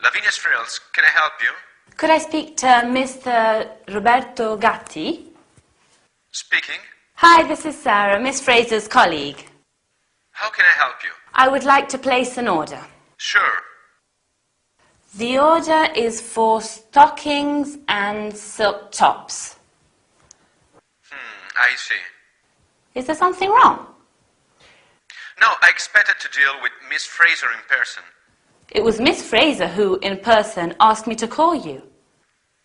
Lavinia's Frills, can I help you? Could I speak to Mr. Roberto Gatti? Speaking. Hi, this is Sarah, Miss Fraser's colleague. How can I help you? I would like to place an order. Sure. The order is for stockings and silk tops. I see. Is there something wrong? No, I expected to deal with Miss Fraser in person. It was Miss Fraser who, in person, asked me to call you.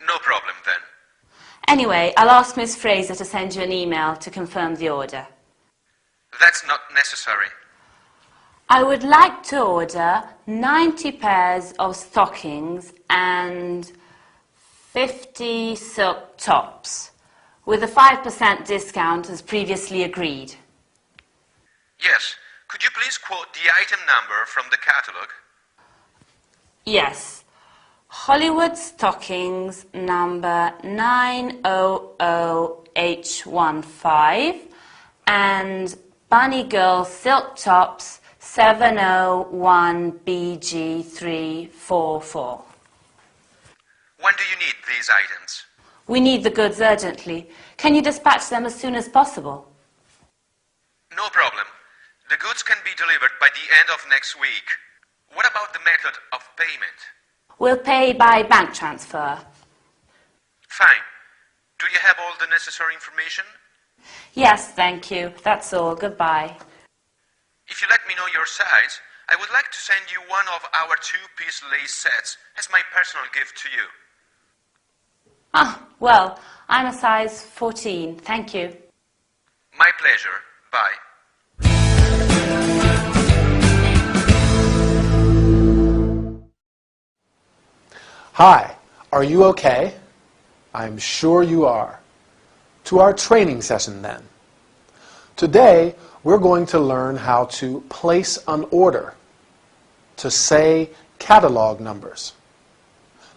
No problem then. Anyway, I'll ask Miss Fraser to send you an email to confirm the order. That's not necessary. I would like to order 90 pairs of stockings and 50 silk tops, with a 5% discount as previously agreed. Yes. Could you please quote the item number from the catalog? Yes. Hollywood stockings number 900H15 and Bunny Girl silk tops 701BG344. When do you need these items? We need the goods urgently. Can you dispatch them as soon as possible? No problem. The goods can be delivered by the end of next week. What about the method of payment? We'll pay by bank transfer. Fine. Do you have all the necessary information? Yes, thank you. That's all. Goodbye. If you let me know your size, I would like to send you one of our two-piece lace sets as my personal gift to you. Ah, well, I'm a size 14. Thank you. My pleasure. Bye. Hi, are you okay? I'm sure you are. To our training session then. Today, we're going to learn how to place an order, to say catalog numbers,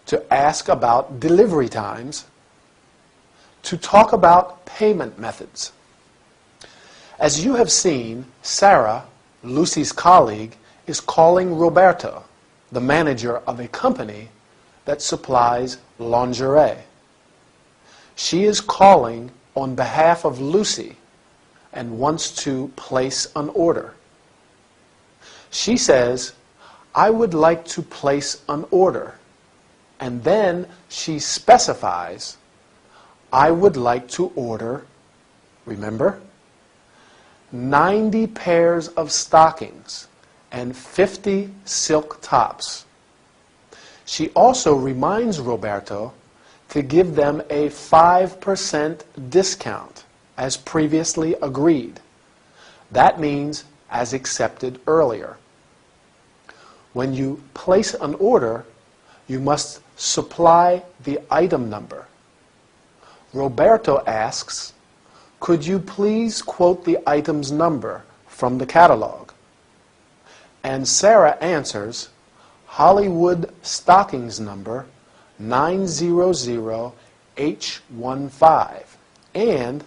to ask about delivery times, to talk about payment methods. As you have seen, Sarah, Lucy's colleague, is calling Roberto, the manager of a company that supplies lingerie. She is calling on behalf of Lucy and wants to place an order. She says, "I would like to place an order," and then she specifies, "I would like to order," remember, 90 pairs of stockings and 50 silk tops. She also reminds Roberto to give them a 5% discount, as previously agreed. That means as accepted earlier. When you place an order, you must supply the item number. Roberto asks, "Could you please quote the item's number from the catalog?" And Sarah answers, "Hollywood stockings number 900H15 and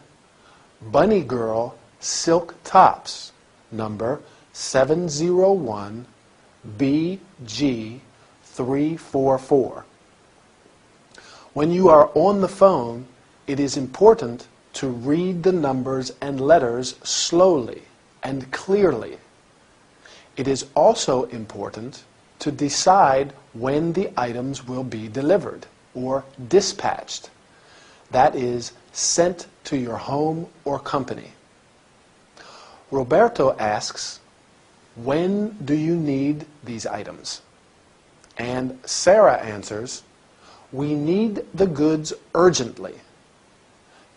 Bunny Girl silk tops number 701BG344. When you are on the phone, it is important to read the numbers and letters slowly and clearly. It is also important to decide when the items will be delivered or dispatched. That is, sent to your home or company. Roberto asks, "When do you need these items?" And Sarah answers, "We need the goods urgently.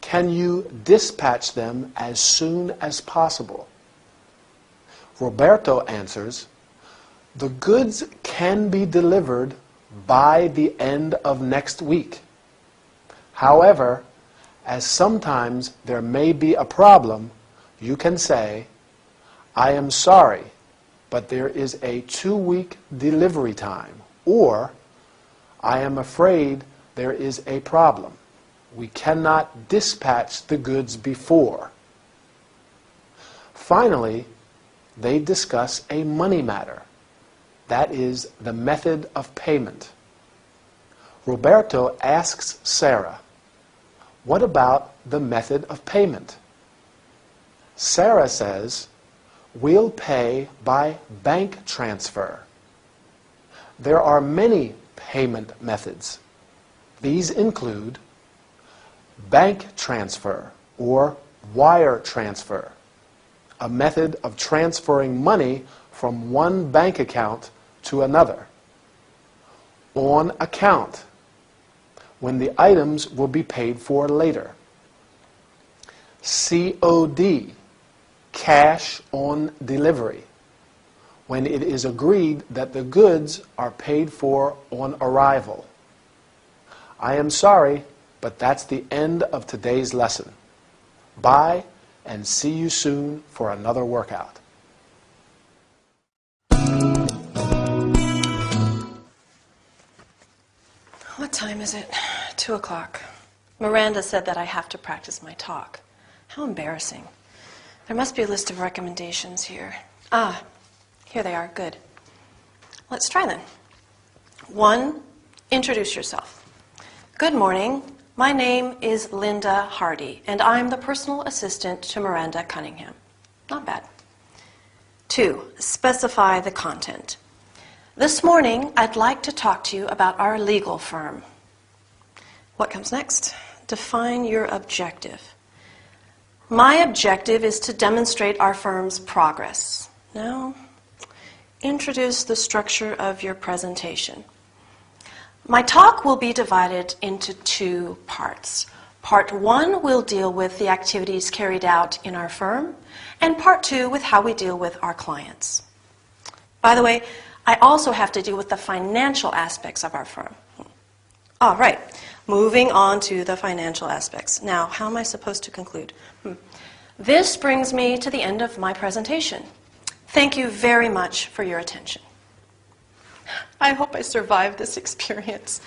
Can you dispatch them as soon as possible?" Roberto answers, "The goods can be delivered by the end of next week. However, as sometimes there may be a problem, you can say, 'I am sorry, but there is a 2-week delivery time,' or 'I am afraid there is a problem. We cannot dispatch the goods before.' Finally, they discuss a money matter. That is the method of payment. Roberto asks Sarah, "What about the method of payment?" Sarah says, "We'll pay by bank transfer." There are many payment methods. These include bank transfer or wire transfer, a method of transferring money from one bank account to another. On account, when the items will be paid for later. COD, cash on delivery, when it is agreed that the goods are paid for on arrival. I am sorry, but that's the end of today's lesson. Bye, and see you soon for another workout. What time is it? 2 o'clock. Miranda said that I have to practice my talk. How embarrassing. There must be a list of recommendations here. Ah, here they are. Good. Let's try then. 1, introduce yourself. Good morning. My name is Linda Hardy, and I'm the personal assistant to Miranda Cunningham. Not bad. 2, specify the content. This morning, I'd like to talk to you about our legal firm. What comes next? Define your objective. My objective is to demonstrate our firm's progress. Now, introduce the structure of your presentation. My talk will be divided into 2 parts. Part 1 will deal with the activities carried out in our firm, and Part 2 with how we deal with our clients. By the way, I also have to deal with the financial aspects of our firm. All right, moving on to the financial aspects. Now, how am I supposed to conclude? This brings me to the end of my presentation. Thank you very much for your attention. I hope I survived this experience.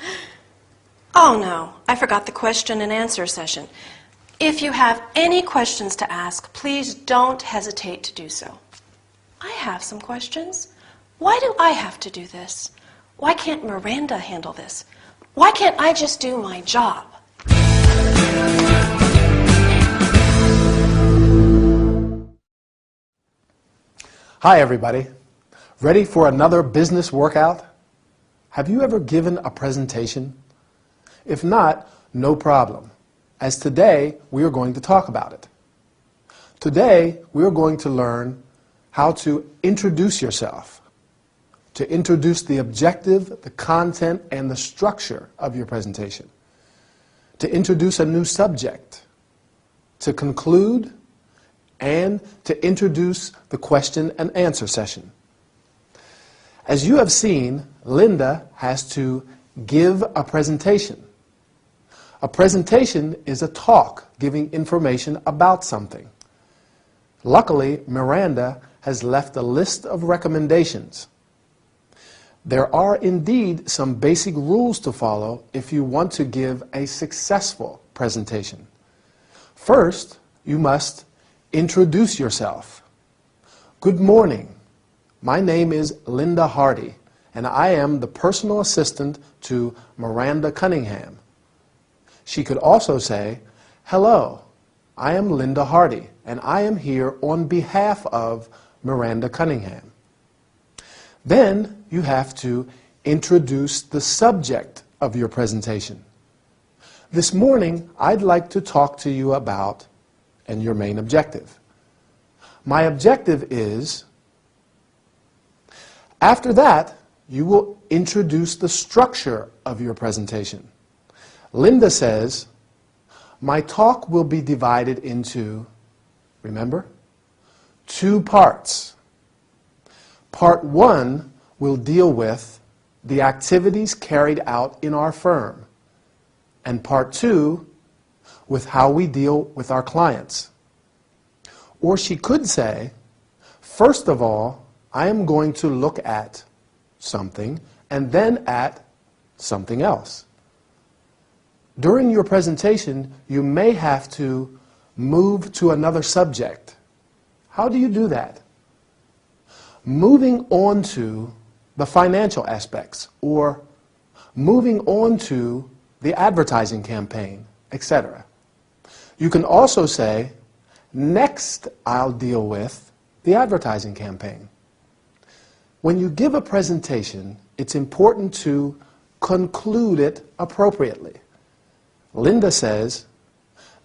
Oh no, I forgot the question and answer session. If you have any questions to ask, please don't hesitate to do so. I have some questions. Why do I have to do this? Why can't Miranda handle this? Why can't I just do my job? Hi everybody. Ready for another business workout? Have you ever given a presentation? If not, no problem, as today we are going to talk about it. Today we are going to learn how to introduce yourself, to introduce the objective, the content, and the structure of your presentation, to introduce a new subject, to conclude, and to introduce the question and answer session. As you have seen, Linda has to give a presentation. A presentation is a talk giving information about something. Luckily, Miranda has left a list of recommendations. There are indeed some basic rules to follow if you want to give a successful presentation. First, you must introduce yourself. Good morning. My name is Linda Hardy, and I am the personal assistant to Miranda Cunningham. She could also say, hello, I am Linda Hardy, and I am here on behalf of Miranda Cunningham. Then you have to introduce the subject of your presentation. This morning, I'd like to talk to you about, and your main objective. My objective is. After that, you will introduce the structure of your presentation. Linda says, my talk will be divided into, remember, 2 parts. Part 1 will deal with the activities carried out in our firm, and Part 2 with how we deal with our clients. Or she could say, first of all, I am going to look at something and then at something else. During your presentation, you may have to move to another subject. How do you do that? Moving on to the financial aspects, or moving on to the advertising campaign, etc. You can also say, next I'll deal with the advertising campaign. When you give a presentation, it's important to conclude it appropriately. Linda says,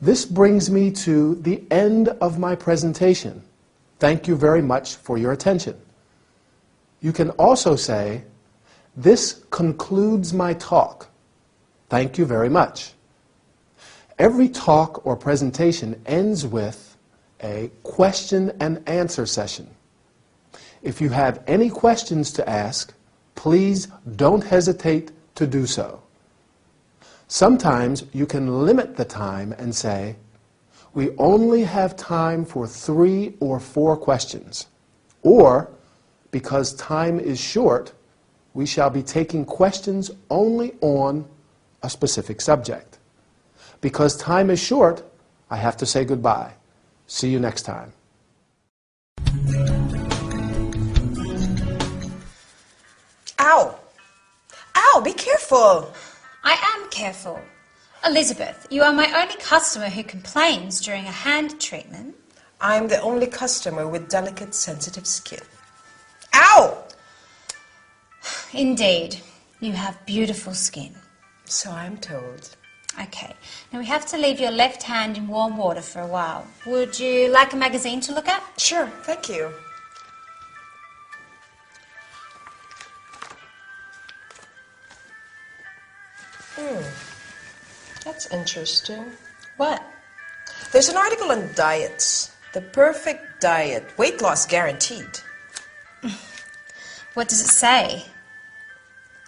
"This brings me to the end of my presentation. Thank you very much for your attention." You can also say, "This concludes my talk. Thank you very much." Every talk or presentation ends with a question and answer session. If you have any questions to ask, please don't hesitate to do so. Sometimes you can limit the time and say, "We only have time for 3 or 4 questions," or, "Because time is short, we shall be taking questions only on a specific subject. Because time is short, I have to say goodbye. See you next time." Ow! Ow, be careful! I am careful. Elizabeth, you are my only customer who complains during a hand treatment. I'm the only customer with delicate, sensitive skin. Ow! Indeed, you have beautiful skin. So I'm told. Okay, now we have to leave your left hand in warm water for a while. Would you like a magazine to look at? Sure, thank you. That's interesting. What? There's an article on diets. The perfect diet. Weight loss guaranteed. What does it say?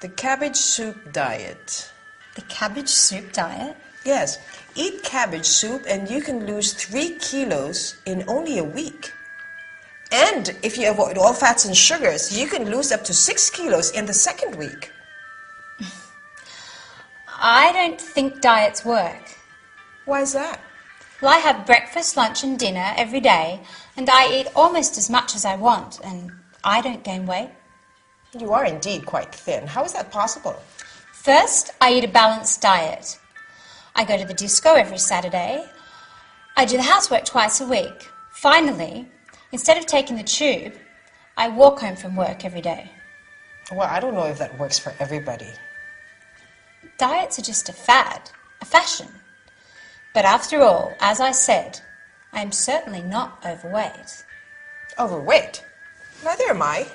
The cabbage soup diet. The cabbage soup diet? Yes. Eat cabbage soup and you can lose 3 kilos in only a week. And if you avoid all fats and sugars, you can lose up to 6 kilos in the second week. I don't think diets work. Why is that? Well, I have breakfast, lunch and dinner every day, and I eat almost as much as I want, and I don't gain weight. You are indeed quite thin. How is that possible? First, I eat a balanced diet. I go to the disco every Saturday. I do the housework twice a week. Finally, instead of taking the tube, I walk home from work every day. Well, I don't know if that works for everybody. Diets are just a fad, a fashion. But after all, as I said, I am certainly not overweight. Overweight? Neither am I.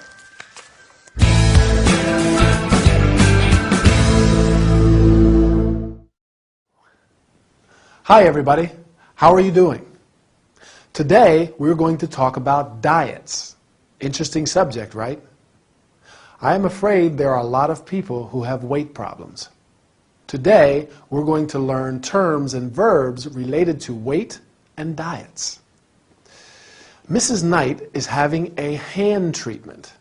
Hi everybody, how are you doing? Today we're going to talk about diets. Interesting subject, right? I am afraid there are a lot of people who have weight problems. Today we're going to learn terms and verbs related to weight and diets. Mrs. Knight is having a hand treatment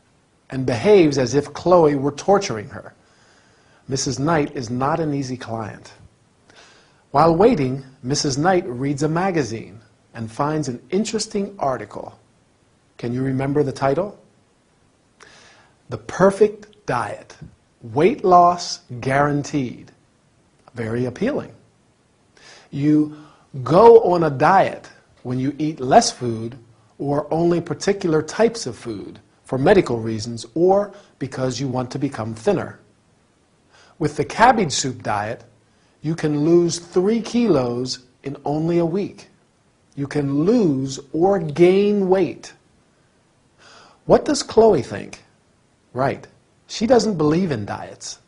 and behaves as if Chloe were torturing her. Mrs. Knight is not an easy client. While waiting, Mrs. Knight reads a magazine and finds an interesting article. Can you remember the title? The Perfect Diet. Weight loss guaranteed. Very appealing. You go on a diet when you eat less food or only particular types of food for medical reasons or because you want to become thinner. With the cabbage soup diet, you can lose 3 kilos in only a week. You can lose or gain weight. What does Chloe think? Right, she doesn't believe in diets.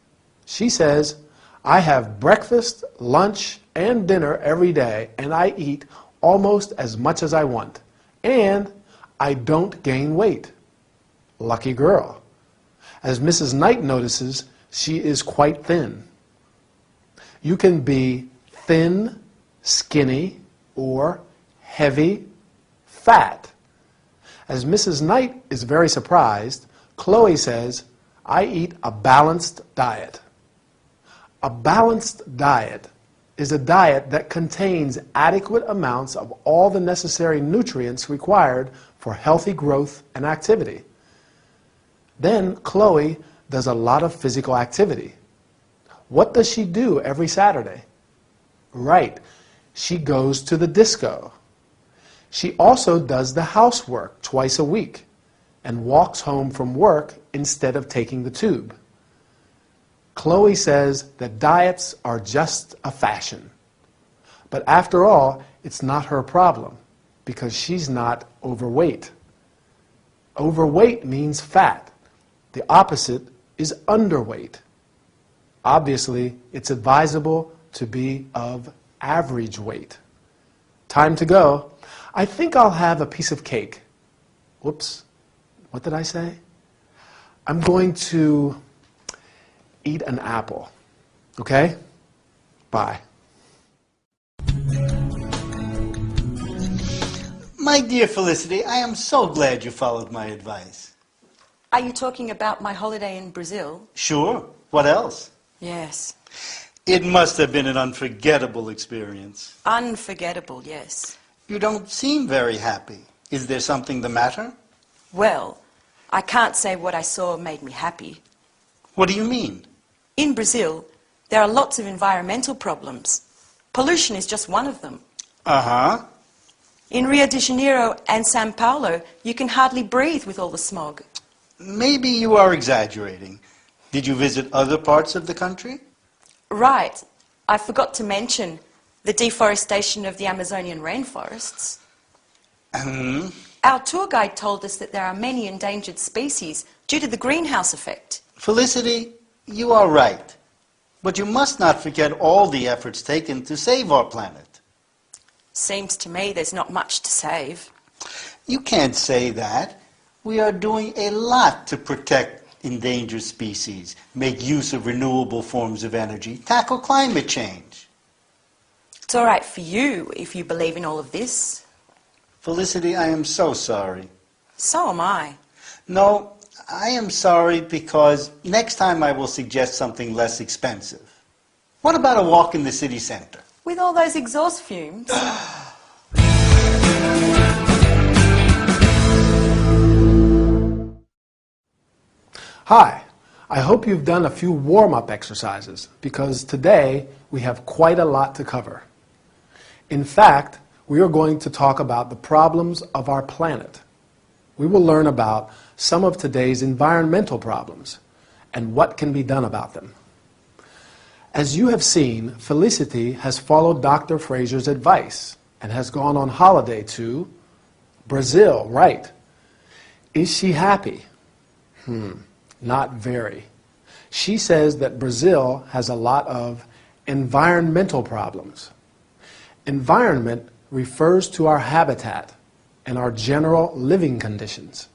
She says, "I have breakfast, lunch, and dinner every day, and I eat almost as much as I want. And I don't gain weight." Lucky girl. As Mrs. Knight notices, she is quite thin. You can be thin, skinny, or heavy, fat. As Mrs. Knight is very surprised, Chloe says, "I eat a balanced diet." A balanced diet is a diet that contains adequate amounts of all the necessary nutrients required for healthy growth and activity. Then Chloe does a lot of physical activity. What does she do every Saturday? Right, she goes to the disco. She also does the housework twice a week and walks home from work instead of taking the tube. Chloe says that diets are just a fashion. But after all, it's not her problem because she's not overweight. Overweight means fat. The opposite is underweight. Obviously, it's advisable to be of average weight. Time to go. I think I'll have a piece of cake. Whoops, what did I say? I'm going to eat an apple. Okay? Bye. My dear Felicity, I am so glad you followed my advice. Are you talking about my holiday in Brazil? Sure. What else? Yes. It must have been an unforgettable experience. Unforgettable, yes. You don't seem very happy. Is there something the matter? Well, I can't say what I saw made me happy. What do you mean? In Brazil, there are lots of environmental problems. Pollution is just one of them. Uh-huh. In Rio de Janeiro and Sao Paulo, you can hardly breathe with all the smog. Maybe you are exaggerating. Did you visit other parts of the country? Right. I forgot to mention the deforestation of the Amazonian rainforests. Our tour guide told us that there are many endangered species due to the greenhouse effect. Felicity, you are right. But you must not forget all the efforts taken to save our planet. Seems to me there's not much to save. You can't say that. We are doing a lot to protect endangered species, make use of renewable forms of energy, tackle climate change. It's all right for you if you believe in all of this. Felicity, I am so sorry. So am I. No, I am sorry because next time I will suggest something less expensive. What about a walk in the city center? With all those exhaust fumes. Hi, I hope you've done a few warm-up exercises because today we have quite a lot to cover. In fact, we are going to talk about the problems of our planet. We will learn about some of today's environmental problems and what can be done about them. As you have seen, Felicity has followed Dr. Fraser's advice and has gone on holiday to Brazil, right? Is she happy? Not very. She says that Brazil has a lot of environmental problems. Environment refers to our habitat and our general living conditions.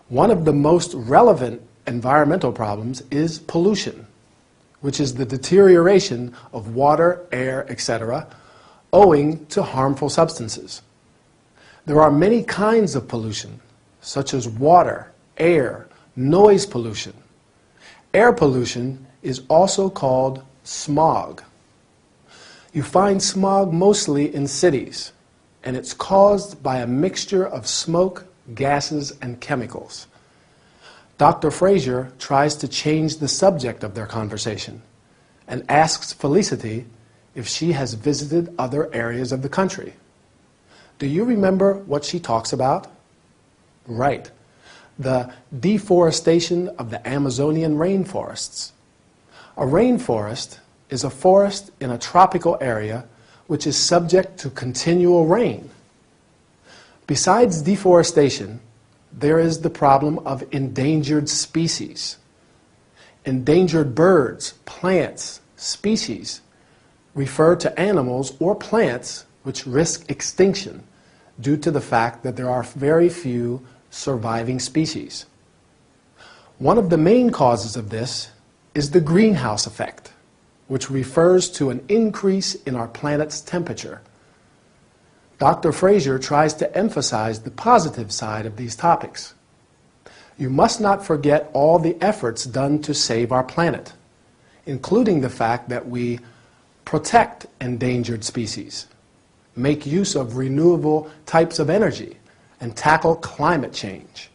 One of the most relevant environmental problems is pollution, which is the deterioration of water, air, etc., owing to harmful substances. There are many kinds of pollution, such as water, air, noise pollution. Air pollution is also called smog. You find smog mostly in cities, and it's caused by a mixture of smoke, gases, and chemicals. Dr. Fraser tries to change the subject of their conversation and asks Felicity if she has visited other areas of the country. Do you remember what she talks about? Right. The deforestation of the Amazonian rainforests. A rainforest is a forest in a tropical area which is subject to continual rain. Besides deforestation, there is the problem of endangered species. Endangered birds, plants, species refer to animals or plants which risk extinction due to the fact that there are very few surviving species. One of the main causes of this is the greenhouse effect, which refers to an increase in our planet's temperature. Dr. Fraser tries to emphasize the positive side of these topics. You must not forget all the efforts done to save our planet, including the fact that we protect endangered species, make use of renewable types of energy, and tackle climate change.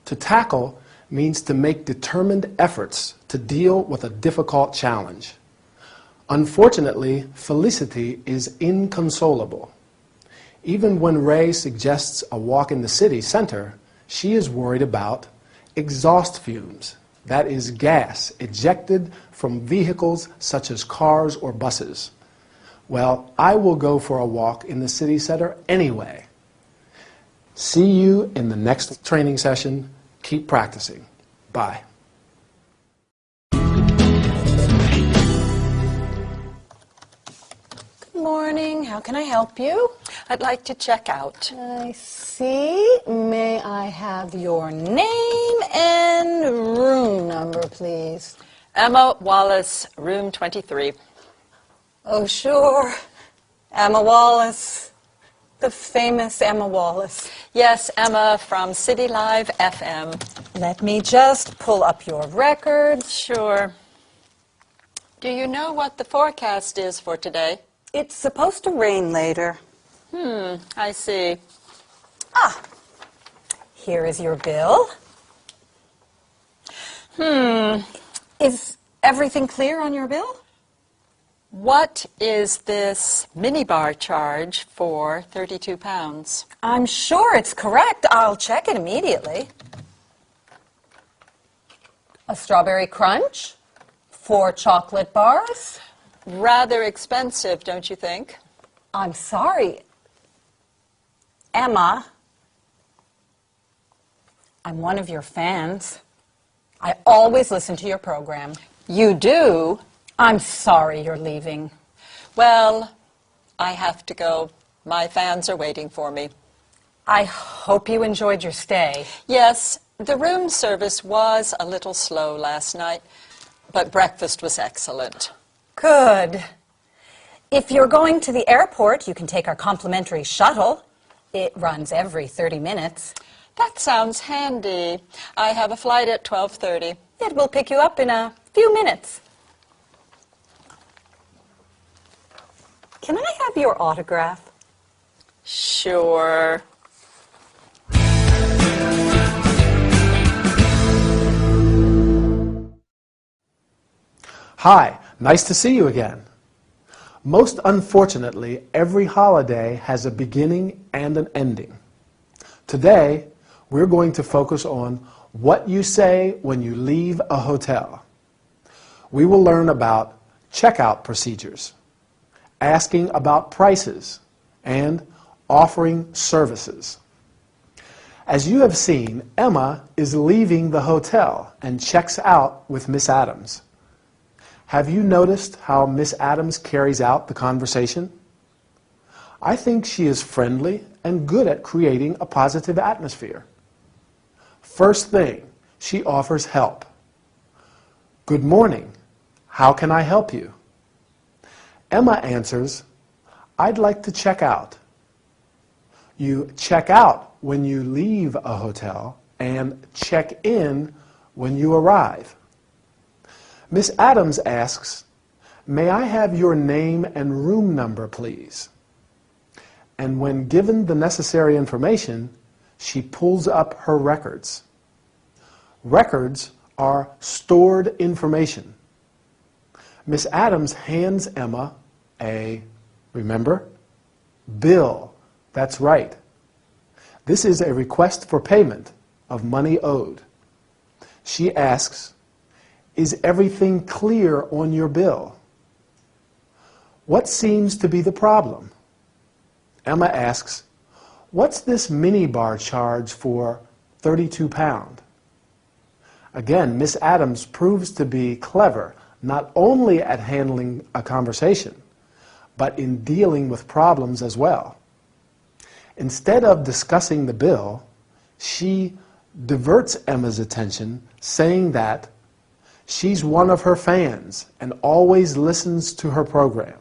To tackle means to make determined efforts to deal with a difficult challenge. Unfortunately, Felicity is inconsolable. Even when Ray suggests a walk in the city center, she is worried about exhaust fumes, that is gas ejected from vehicles such as cars or buses. Well, I will go for a walk in the city center anyway. See you in the next training session. Keep practicing. Bye. Good morning. How can I help you? I'd like to check out. I see. May I have your name and room number, please? Emma Wallace, room 23. Oh, sure. Emma Wallace. The famous Emma Wallace. Yes, Emma from City Live FM. Let me just pull up your record. Sure. Do you know what the forecast is for today? It's supposed to rain later. I see. Here is your bill. Is everything clear on your bill? What is this minibar charge for £32? I'm sure it's correct. I'll check it immediately. A strawberry crunch, 4 chocolate bars. Rather expensive, don't you think? I'm sorry. Emma, I'm one of your fans. I always listen to your program. You do? I'm sorry you're leaving. Well, I have to go. My fans are waiting for me. I hope you enjoyed your stay. Yes, the room service was a little slow last night, but breakfast was excellent. Good. If you're going to the airport, you can take our complimentary shuttle. It runs every 30 minutes. That sounds handy. I have a flight at 12:30. It will pick you up in a few minutes. Can I have your autograph? Sure. Hi, nice to see you again. Most unfortunately, every holiday has a beginning and an ending. Today, we're going to focus on what you say when you leave a hotel. We will learn about checkout procedures, asking about prices, and offering services. As you have seen, Emma is leaving the hotel and checks out with Miss Adams. Have you noticed how Miss Adams carries out the conversation? I think she is friendly and good at creating a positive atmosphere. First thing, she offers help. Good morning. How can I help you? Emma answers, I'd like to check out. You check out when you leave a hotel and check in when you arrive. Miss Adams asks, may I have your name and room number, please? And when given the necessary information, she pulls up her records. Records are stored information. Miss Adams hands Emma a, remember, bill. That's right. This is a request for payment of money owed. She asks, is everything clear on your bill? What seems to be the problem? Emma asks, what's this minibar charge for £32? Again, Miss Adams proves to be clever, not only at handling a conversation, but in dealing with problems as well. Instead of discussing the bill, she diverts Emma's attention, saying that she's one of her fans and always listens to her program.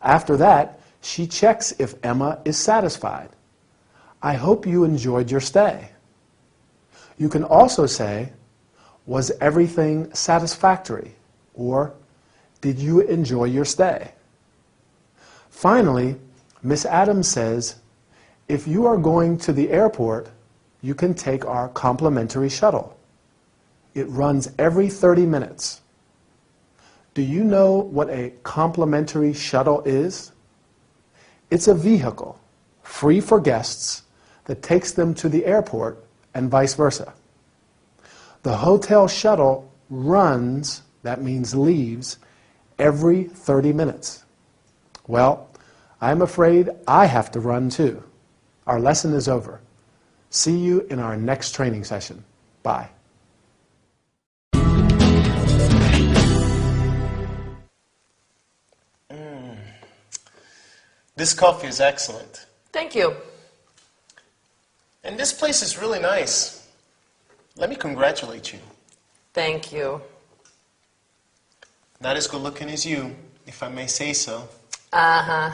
After that, she checks if Emma is satisfied. I hope you enjoyed your stay. You can also say, was everything satisfactory? Or, did you enjoy your stay? Finally, Miss Adams says, if you are going to the airport, you can take our complimentary shuttle. It runs every 30 minutes. Do you know what a complimentary shuttle is? It's a vehicle, free for guests, that takes them to the airport and vice versa. The hotel shuttle runs, that means leaves, every 30 minutes. Well, I'm afraid I have to run too. Our lesson is over. See you in our next training session. Bye. This coffee is excellent. Thank you. And this place is really nice. Let me congratulate you. Thank you. Not as good looking as you, if I may say so. Uh-huh.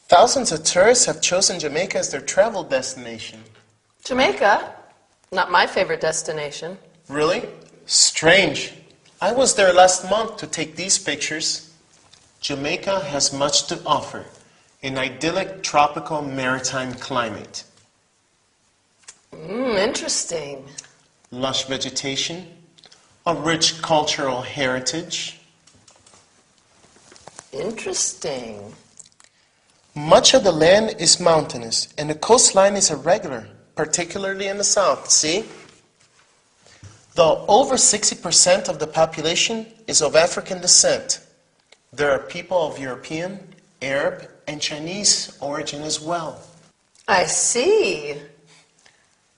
Thousands of tourists have chosen Jamaica as their travel destination. Jamaica? Not my favorite destination. Really? Strange. I was there last month to take these pictures. Jamaica has much to offer. An idyllic tropical maritime climate. Interesting. Lush vegetation, a rich cultural heritage. Interesting. Much of the land is mountainous, and the coastline is irregular, particularly in the south. See? Though over 60% of the population is of African descent, there are people of European, Arab, and Chinese origin as well. I see.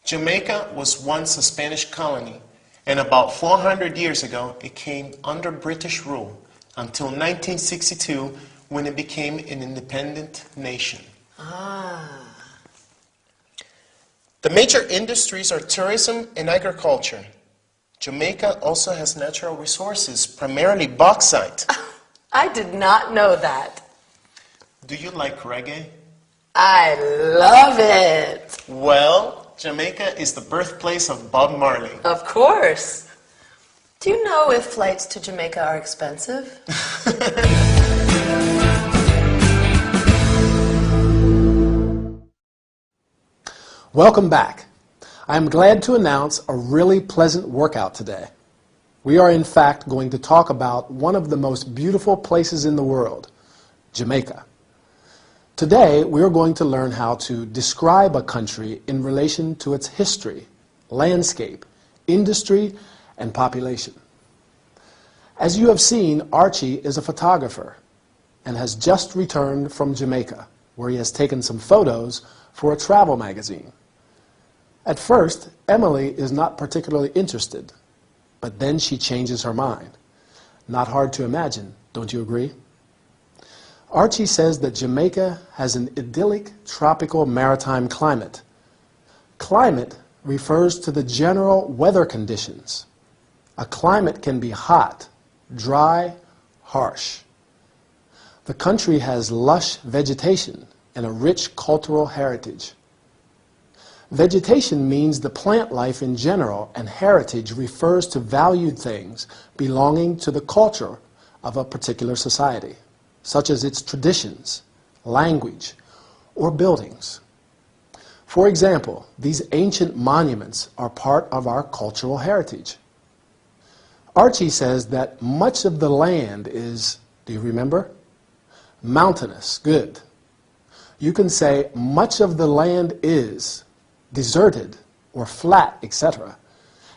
Jamaica was once a Spanish colony, and about 400 years ago it came under British rule until 1962 when it became an independent nation. The major industries are tourism and agriculture. Jamaica also has natural resources, primarily bauxite. I did not know that. Do you like reggae? I love it. Well, Jamaica is the birthplace of Bob Marley. Of course. Do you know if flights to Jamaica are expensive? Welcome back. I'm glad to announce a really pleasant workout today. We are in fact going to talk about one of the most beautiful places in the world, Jamaica. Today we are going to learn how to describe a country in relation to its history, landscape, industry, and population. As you have seen, Archie is a photographer and has just returned from Jamaica, where he has taken some photos for a travel magazine. At first, Emily is not particularly interested, but then she changes her mind. Not hard to imagine, don't you agree? Archie says that Jamaica has an idyllic tropical maritime climate. Climate refers to the general weather conditions. A climate can be hot, dry, harsh. The country has lush vegetation and a rich cultural heritage. Vegetation means the plant life in general, and heritage refers to valued things belonging to the culture of a particular society, such as its traditions, language, or buildings. For example, these ancient monuments are part of our cultural heritage. Archie says that much of the land is, do you remember? Mountainous, good. You can say much of the land is deserted or flat, etc.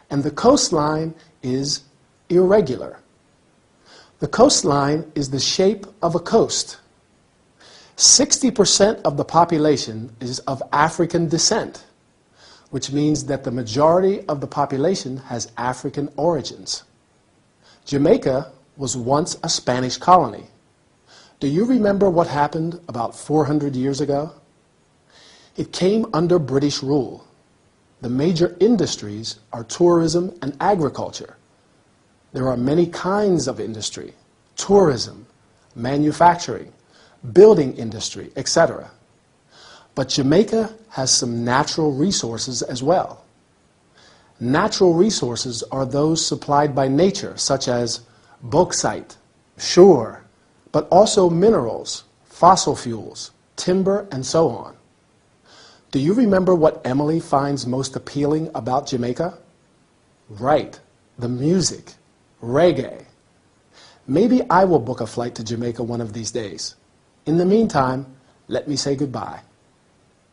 And the coastline is irregular. The coastline is the shape of a coast. 60% of the population is of African descent, which means that the majority of the population has African origins. Jamaica was once a Spanish colony. Do you remember what happened about 400 years ago? It came under British rule. The major industries are tourism and agriculture. There are many kinds of industry: tourism, manufacturing, building industry, etc. But Jamaica has some natural resources as well. Natural resources are those supplied by nature, such as bauxite, sure, but also minerals, fossil fuels, timber, and so on. Do you remember what Emily finds most appealing about Jamaica? Right, the music, reggae. Maybe I will book a flight to Jamaica one of these days. In the meantime, let me say goodbye.